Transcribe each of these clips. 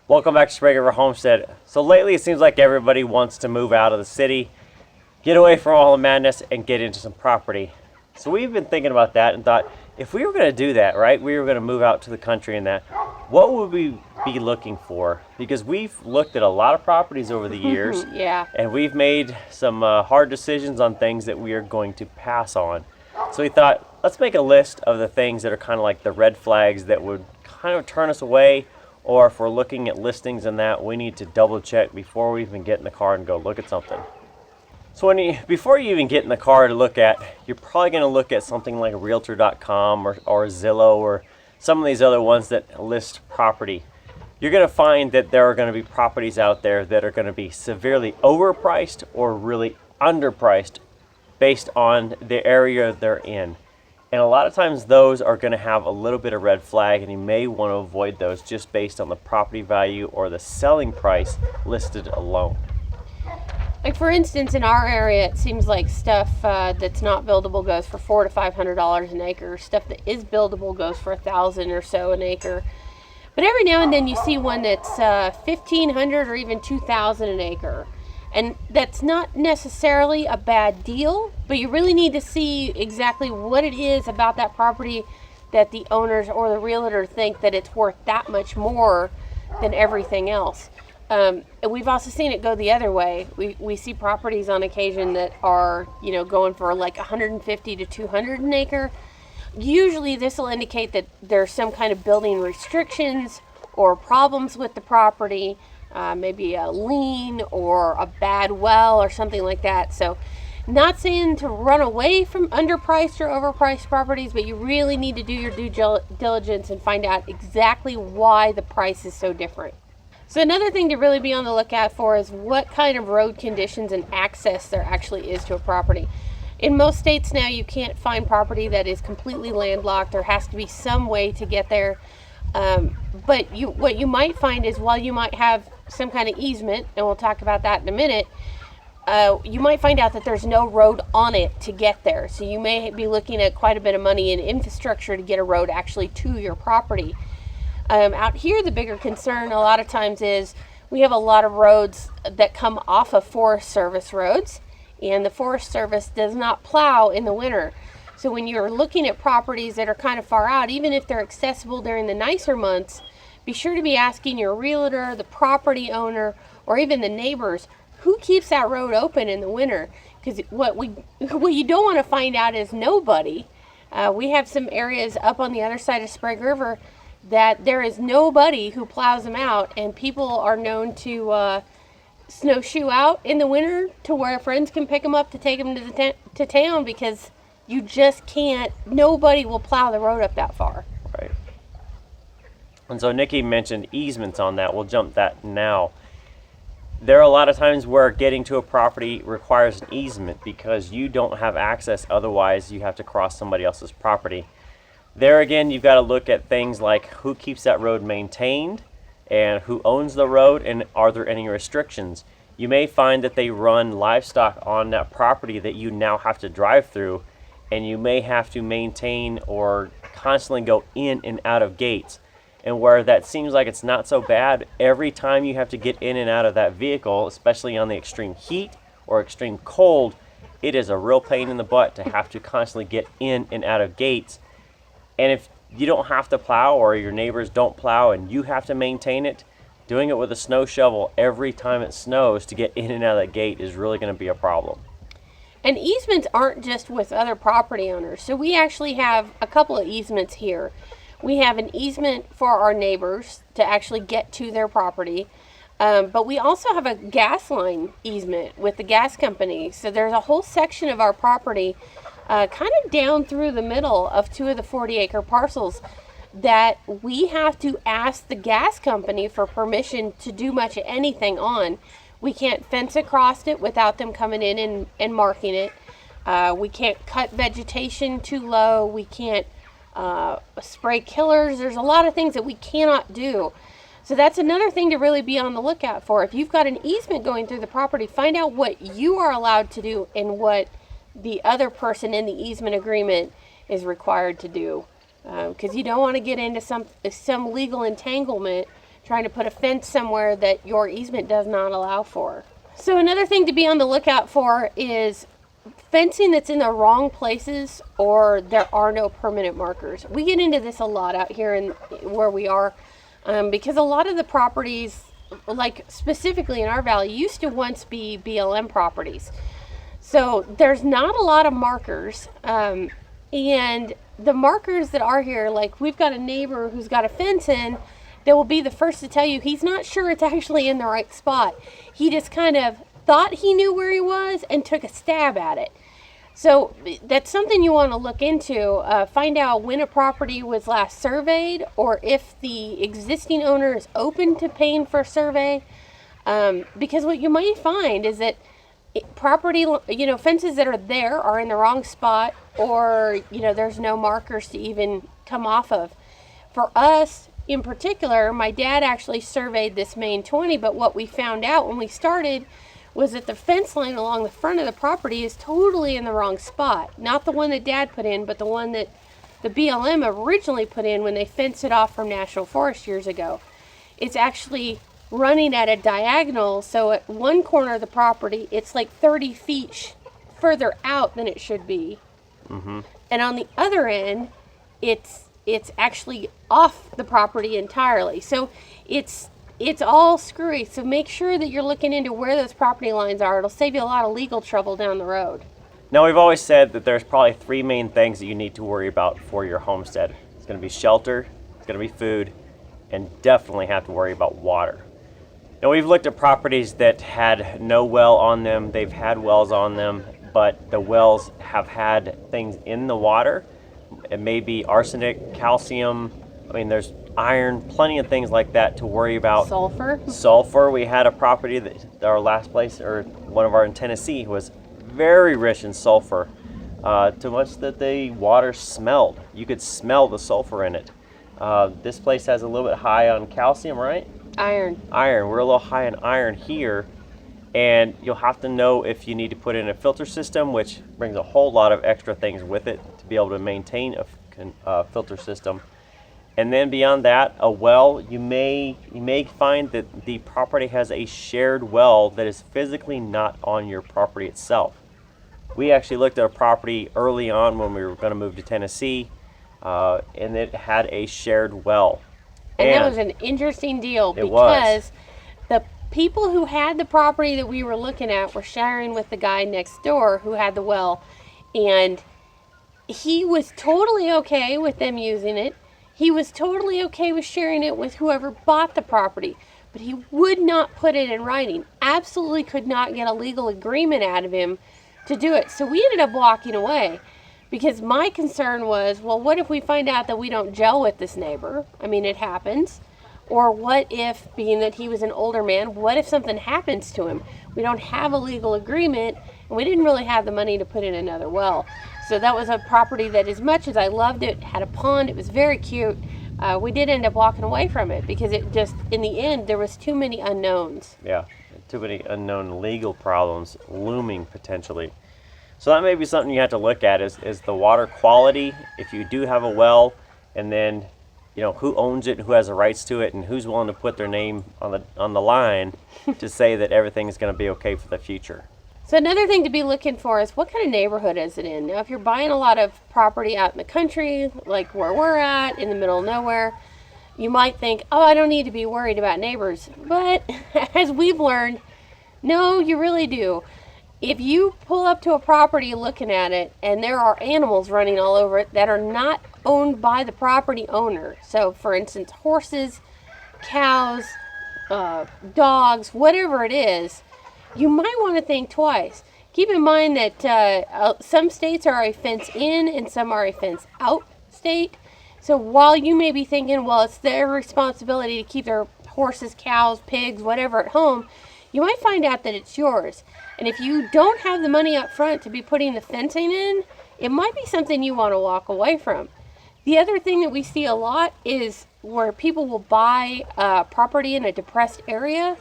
Welcome back to Sprague Homestead. So lately it seems like everybody wants to move out of the city, get away from all the madness, and get into some property. So we've been thinking about that and thought, if we were going to do that, right, we were going to move out to the country and that, what would we be looking for? Because we've looked at a lot of properties over the years, Yeah. and we've made some hard decisions on things that we are going to pass on. So we thought, let's make a list of the things that are kind of like the red flags that would kind of turn us away. Or if we're looking at listings and that, we need to double check before we even get in the car and go look at something. So before you even get in the car to look at, you're probably going to look at something like realtor.com or Zillow or some of these other ones that list property. You're going to find that there are going to be properties out there that are going to be severely overpriced or really underpriced based on the area they're in. And a lot of times those are going to have a little bit of red flag, and you may want to avoid those just based on the property value or the selling price listed alone. Like for instance, in our area, it seems like stuff that's not buildable goes for $400 to $500 an acre. Stuff that is buildable goes for $1,000 or so an acre. But every now and then you see one that's $1,500 or even $2,000 an acre. And that's not necessarily a bad deal, but you really need to see exactly what it is about that property that the owners or the realtor think that it's worth that much more than everything else. And we've also seen it go the other way. We see properties on occasion that are, going for like 150 to 200 an acre. Usually this will indicate that there's some kind of building restrictions or problems with the property. Maybe a lien or a bad well or something like that. So not saying to run away from underpriced or overpriced properties, but you really need to do your due diligence and find out exactly why the price is so different. So another thing to really be on the lookout for is what kind of road conditions and access there actually is to a property. In most states now, you can't find property that is completely landlocked. There has to be some way to get there. But what you might find is, while you might have some kind of easement, and we'll talk about that in a minute, you might find out that there's no road on it to get there. So you may be looking at quite a bit of money in infrastructure to get a road actually to your property. Out here, the bigger concern a lot of times is we have a lot of roads that come off of Forest Service roads, and the Forest Service does not plow in the winter. So when you're looking at properties that are kind of far out, even if they're accessible during the nicer months, be sure to be asking your realtor, the property owner, or even the neighbors, who keeps that road open in the winter? Because what you don't want to find out is nobody. We have some areas up on the other side of Sprague River that there is nobody who plows them out, and people are known to snowshoe out in the winter to where friends can pick them up to take them to town, because you just can't, nobody will plow the road up that far. Right. And so Nikki mentioned easements on that. We'll jump that now. There are a lot of times where getting to a property requires an easement because you don't have access, otherwise you have to cross somebody else's property. There again, you've got to look at things like who keeps that road maintained and who owns the road, and are there any restrictions. You may find that they run livestock on that property that you now have to drive through, and you may have to maintain or constantly go in and out of gates. And where that seems like it's not so bad, every time you have to get in and out of that vehicle, especially on the extreme heat or extreme cold, it is a real pain in the butt to have to constantly get in and out of gates. And if you don't have to plow, or your neighbors don't plow and you have to maintain it, doing it with a snow shovel every time it snows to get in and out of that gate is really going to be a problem. And easements aren't just with other property owners. So we actually have a couple of easements here. We have an easement for our neighbors to actually get to their property. But we also have a gas line easement with the gas company. So there's a whole section of our property kind of down through the middle of two of the 40-acre parcels that we have to ask the gas company for permission to do much of anything on. We can't fence across it without them coming in and marking it. We can't cut vegetation too low. We can't spray killers. There's a lot of things that we cannot do. So that's another thing to really be on the lookout for. If you've got an easement going through the property, find out what you are allowed to do and what the other person in the easement agreement is required to do. Because you don't want to get into some legal entanglement trying to put a fence somewhere that your easement does not allow for. So another thing to be on the lookout for is fencing that's in the wrong places, or there are no permanent markers. We get into this a lot out here in where we are, because a lot of the properties, like specifically in our valley, used to once be BLM properties. So there's not a lot of markers, and the markers that are here, like we've got a neighbor who's got a fence in that will be the first to tell you he's not sure it's actually in the right spot. He just kind of thought he knew where he was and took a stab at it. So that's something you want to look into. Find out when a property was last surveyed, or if the existing owner is open to paying for a survey. Because what you might find is that property, fences that are there are in the wrong spot, or, there's no markers to even come off of. For us, in particular, my dad actually surveyed this main 20, but what we found out when we started was that the fence line along the front of the property is totally in the wrong spot. Not the one that Dad put in, but the one that the BLM originally put in when they fenced it off from National Forest years ago. It's actually running at a diagonal, so at one corner of the property, it's like 30 feet further out than it should be. Mm-hmm. And on the other end, it's actually off the property entirely. So it's all screwy. So make sure that you're looking into where those property lines are. It'll save you a lot of legal trouble down the road. Now, we've always said that there's probably three main things that you need to worry about for your homestead. It's going to be shelter, it's going to be food, and definitely have to worry about water. Now, we've looked at properties that had no well on them. They've had wells on them, but the wells have had things in the water. It may be arsenic, calcium. There's iron, plenty of things like that to worry about. Sulfur. We had a property that our last place, or one of our in Tennessee, was very rich in sulfur, too much that the water smelled. You could smell the sulfur in it. This place has a little bit high on calcium, right? Iron. We're a little high on iron here, and you'll have to know if you need to put in a filter system, which brings a whole lot of extra things with it to be able to maintain a filter system. And then beyond that, a well, you may find that the property has a shared well that is physically not on your property itself. We actually looked at a property early on when we were going to move to Tennessee, and it had a shared well. And that was an interesting deal, because the people who had the property that we were looking at were sharing with the guy next door who had the well, and he was totally okay with them using it. He was totally okay with sharing it with whoever bought the property, but he would not put it in writing. Absolutely could not get a legal agreement out of him to do it. So we ended up walking away, because my concern was, well, what if we find out that we don't gel with this neighbor? It happens. Or what if, being that he was an older man, what if something happens to him? We don't have a legal agreement, and we didn't really have the money to put in another well. So that was a property that, as much as I loved it, had a pond, it was very cute, we did end up walking away from it, because it just, in the end, there was too many unknowns. Yeah, too many unknown legal problems looming potentially. So that may be something you have to look at, is the water quality, if you do have a well, and then who owns it, who has the rights to it, and who's willing to put their name on the line to say that everything is going to be okay for the future. So another thing to be looking for is, what kind of neighborhood is it in? Now, if you're buying a lot of property out in the country, like where we're at, in the middle of nowhere, you might think, oh, I don't need to be worried about neighbors. But as we've learned, no, you really do. If you pull up to a property looking at it, and there are animals running all over it that are not owned by the property owner, so for instance, horses, cows, dogs, whatever it is, you might want to think twice. Keep in mind that some states are a fence in and some are a fence out state. So while you may be thinking, well, it's their responsibility to keep their horses, cows, pigs, whatever at home, you might find out that it's yours. And if you don't have the money up front to be putting the fencing in, it might be something you want to walk away from. The other thing that we see a lot is where people will buy property in a depressed area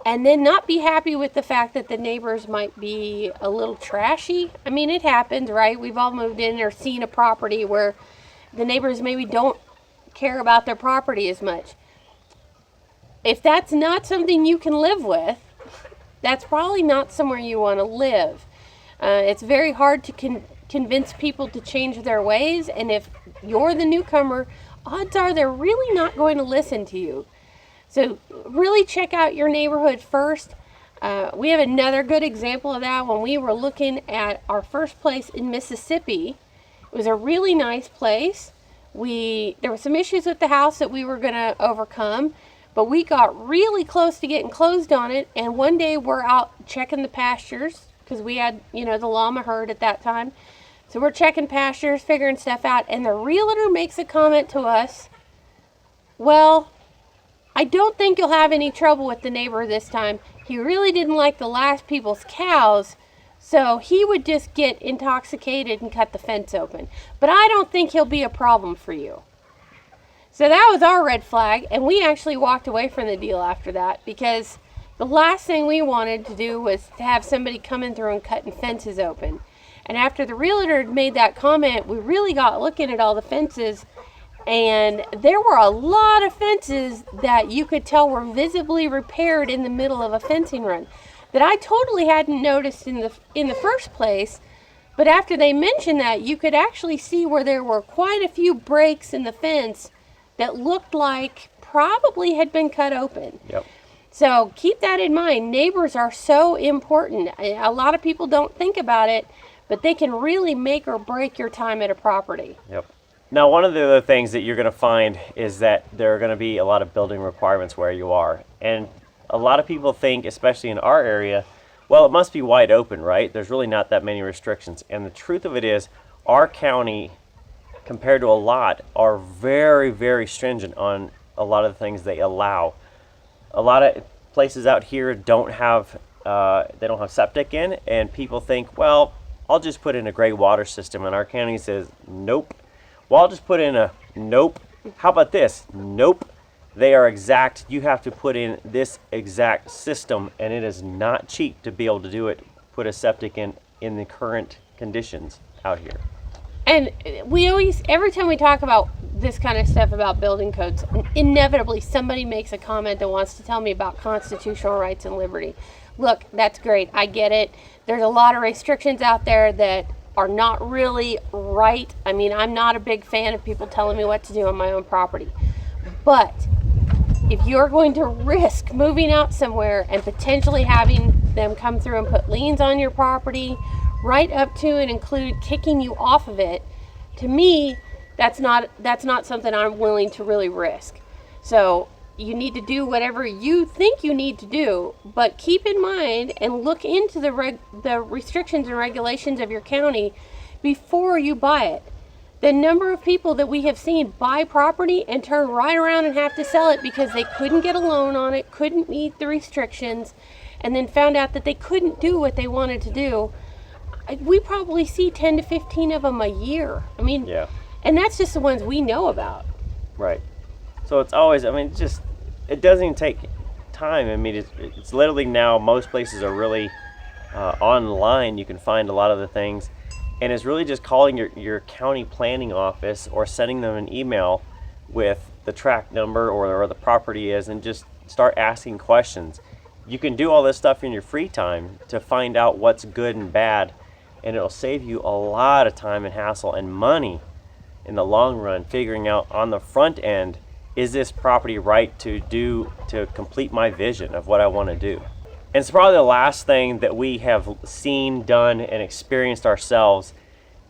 and then not be happy with the fact that the neighbors might be a little trashy. It happens, right? We've all moved in or seen a property where the neighbors maybe don't care about their property as much. if that's not something you can live with, that's probably not somewhere you want to live. It's very hard to convince people to change their ways, and if you're the newcomer, odds are they're really not going to listen to you. So really check out your neighborhood first. We have another good example of that when we were looking at our first place in Mississippi. It was a really nice place. There were some issues with the house that we were going to overcome, but we got really close to getting closed on it. And one day we're out checking the pastures because we had, the llama herd at that time. So we're checking pastures, figuring stuff out, and the realtor makes a comment to us. Well, I don't think you'll have any trouble with the neighbor this time. He really didn't like the last people's cows, so he would just get intoxicated and cut the fence open. But I don't think he'll be a problem for you. So that was our red flag, and we actually walked away from the deal after that because the last thing we wanted to do was to have somebody coming through and cutting fences open. And after the realtor made that comment, we really got looking at all the fences, and there were a lot of fences that you could tell were visibly repaired in the middle of a fencing run that I totally hadn't noticed in the first place. But after they mentioned that, you could actually see where there were quite a few breaks in the fence that looked like probably had been cut open. Yep. So keep that in mind. Neighbors are so important. A lot of people don't think about it, but they can really make or break your time at a property. Yep. Now, one of the other things that you're going to find is that there are going to be a lot of building requirements where you are. And a lot of people think, especially in our area, well, it must be wide open, right? There's really not that many restrictions. And the truth of it is, our county, compared to a lot, are very, very stringent on a lot of the things they allow. A lot of places out here don't have septic in, and people think, well, I'll just put in a gray water system, and our county says, nope. Well, I'll just put in a nope. How about this? Nope. They are exact. You have to put in this exact system, and it is not cheap to be able to do it, put a septic in the current conditions out here. And we always, every time we talk about this kind of stuff about building codes, inevitably somebody makes a comment that wants to tell me about constitutional rights and liberty. Look, that's great. I get it. There's a lot of restrictions out there that are not really right. I mean, I'm not a big fan of people telling me what to do on my own property. But if you're going to risk moving out somewhere and potentially having them come through and put liens on your property, right up to and include kicking you off of it, to me, that's not something I'm willing to really risk. So you need to do whatever you think you need to do, but keep in mind and look into the restrictions and regulations of your county before you buy it. The number of people that we have seen buy property and turn right around and have to sell it because they couldn't get a loan on it, couldn't meet the restrictions, and then found out that they couldn't do what they wanted to do. We probably see 10 to 15 of them a year. I mean, yeah. And that's just the ones we know about. Right. So it's always, it doesn't even take time. I mean, it's literally now, most places are really online. You can find a lot of the things. And it's really just calling your county planning office or sending them an email with the tract number or where the property is and just start asking questions. You can do all this stuff in your free time to find out what's good and bad, and it'll save you a lot of time and hassle and money in the long run, figuring out on the front end, is this property right to complete my vision of what I want to do? And it's probably the last thing that we have seen, done, and experienced ourselves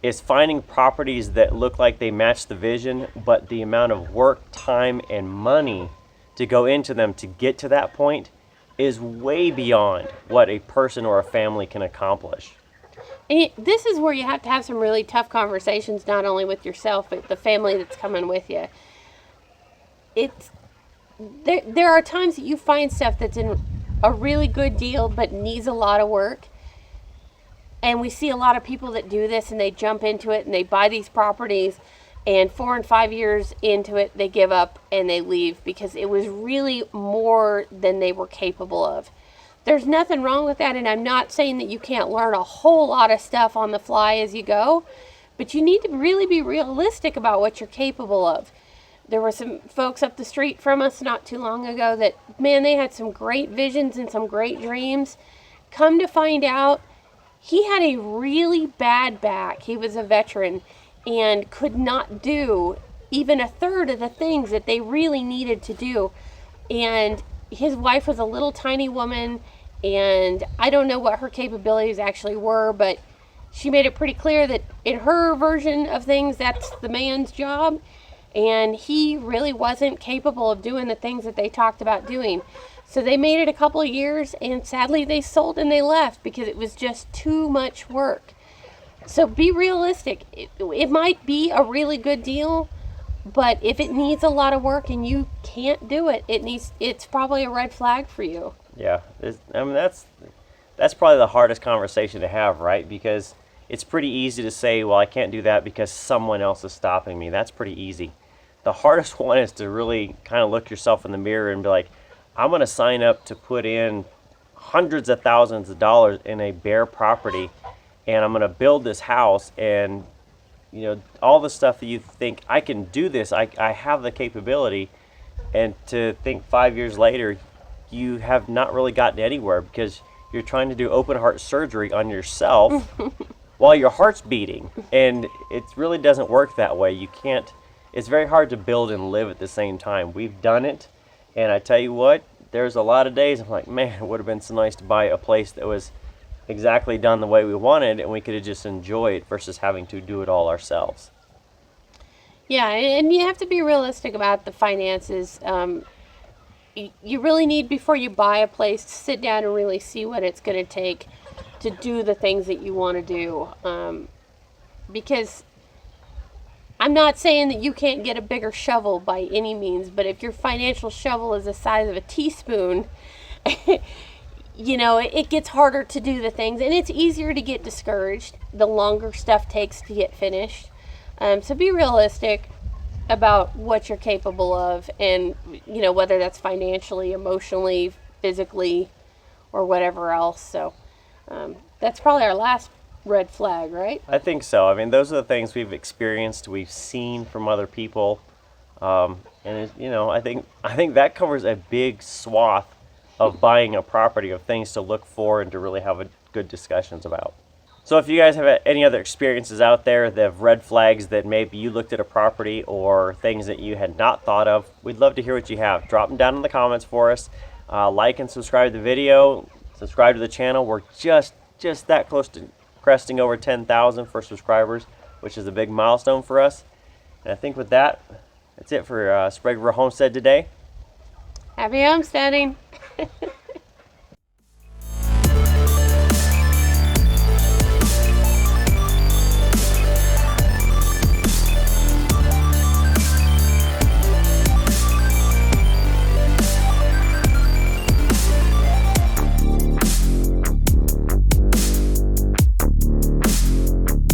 is finding properties that look like they match the vision, but the amount of work, time, and money to go into them to get to that point is way beyond what a person or a family can accomplish. And this is where you have to have some really tough conversations, not only with yourself, but the family that's coming with you. There are times that you find stuff that's in a really good deal but needs a lot of work, and we see a lot of people that do this and they jump into it and they buy these properties, and 4 and 5 years into it they give up and they leave because it was really more than they were capable of. There's nothing wrong with that, and I'm not saying that you can't learn a whole lot of stuff on the fly as you go, but you need to really be realistic about what you're capable of. There were some folks up the street from us not too long ago that, man, they had some great visions and some great dreams. Come to find out, he had a really bad back. He was a veteran and could not do even a third of the things that they really needed to do. And his wife was a little tiny woman, and I don't know what her capabilities actually were, but she made it pretty clear that in her version of things, that's the man's job. And he really wasn't capable of doing the things that they talked about doing. So they made it a couple of years, and sadly they sold and they left because it was just too much work. So be realistic. It might be a really good deal, but if it needs a lot of work and you can't do it, it's probably a red flag for you. Yeah, I mean that's probably the hardest conversation to have, right? Because it's pretty easy to say, well, I can't do that because someone else is stopping me. That's pretty easy. The hardest one is to really kind of look yourself in the mirror and be like, I'm going to sign up to put in hundreds of thousands of dollars in a bare property, and I'm going to build this house, and you know, all the stuff that you think, I can do this, I have the capability, and to think 5 years later you have not really gotten anywhere because you're trying to do open heart surgery on yourself while your heart's beating, and it really doesn't work that way. You can't. It's very hard to build and live at the same time. We've done it, and I tell you what, there's a lot of days I'm like, man, it would have been so nice to buy a place that was exactly done the way we wanted, and we could have just enjoyed it versus having to do it all ourselves. Yeah, and you have to be realistic about the finances. You really need, before you buy a place, to sit down and really see what it's going to take to do the things that you want to do. Because I'm not saying that you can't get a bigger shovel by any means, but if your financial shovel is the size of a teaspoon, you know, it gets harder to do the things, and it's easier to get discouraged the longer stuff takes to get finished. So be realistic about what you're capable of, and, you know, whether that's financially, emotionally, physically, or whatever else. So that's probably our last red flag, right? I think so. I mean, those are the things we've experienced, we've seen from other people, and you know, I think that covers a big swath of buying a property, of things to look for and to really have good discussions about. So if you guys have any other experiences out there that have red flags that maybe you looked at a property or things that you had not thought of, we'd love to hear what you have. Drop them down in the comments for us. Like and subscribe to the video. Subscribe to the channel. We're just that close to cresting over 10,000 for subscribers, which is a big milestone for us. And I think with that, that's it for Sprague Homestead today. Happy homesteading!